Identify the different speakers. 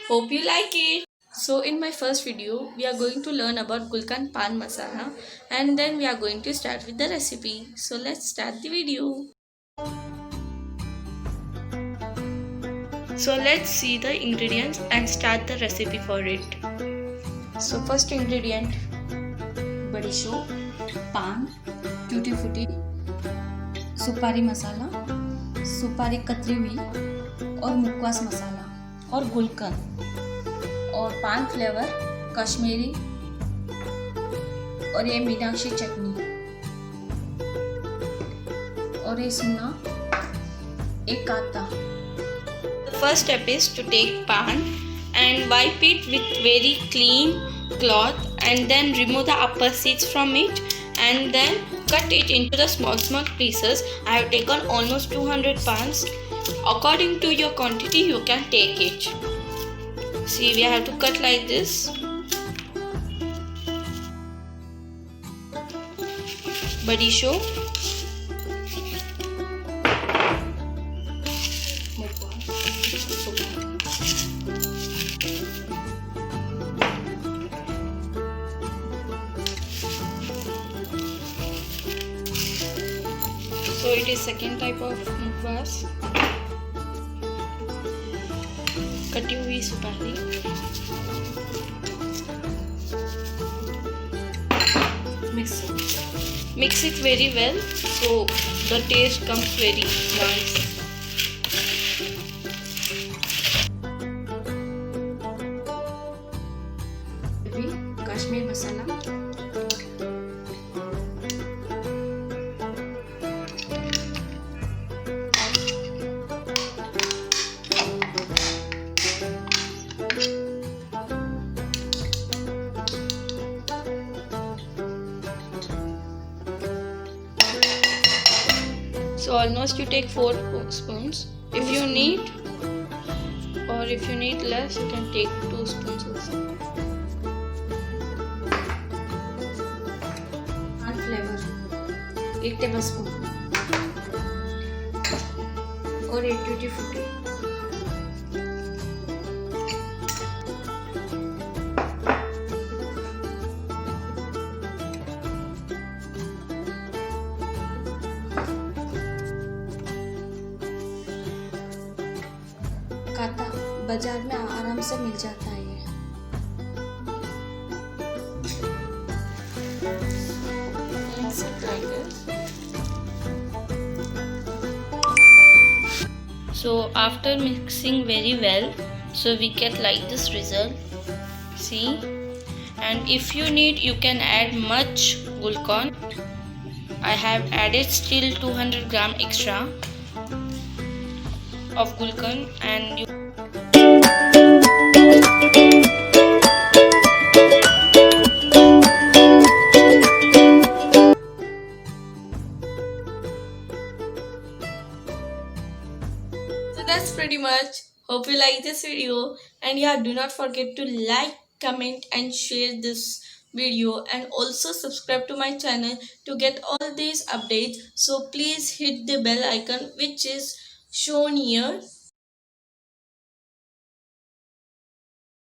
Speaker 1: Hope you like it. So in my first video, we are going to learn about Gul Kan Pan Masala and then we are going to start with the recipe. So let's start the video. So let's see the ingredients and start the recipe for it. So first ingredient, badi show, pan, tutti frutti, सुपारी मसाला, सुपारी कतरी हुई और मुखवास मसाला और गुलकंद और पान flavour Kashmiri और ये मीनाक्षी चटनी और ये सुना एक काता. The first step is to take pan and wipe it with very clean cloth and then remove the upper seeds from it and then cut it into the small pieces. I have taken almost 200 pans. According to your quantity you can take it. See, we have to cut like this. Badi show. So it is second type of mukbas. कटी हुई सुपारी. Mix it very well so the taste comes very nice. Kashmir masala. So almost you take 4 spoons. If you need or if you need less, you can take 2 spoons also. And flavor 1 tablespoon और 8 tutti frutti. काता बाजार में आराम से मिल जाता है ये. So after mixing very well, so we get like this result. See, and if you need you can add much gulkan. I have added still 200 gram extra of gulkan and you. So that's pretty much. Hope you like this video and yeah, do not forget to like, comment and share this video and also subscribe to my channel to get all these updates. So please hit the bell icon which is shown here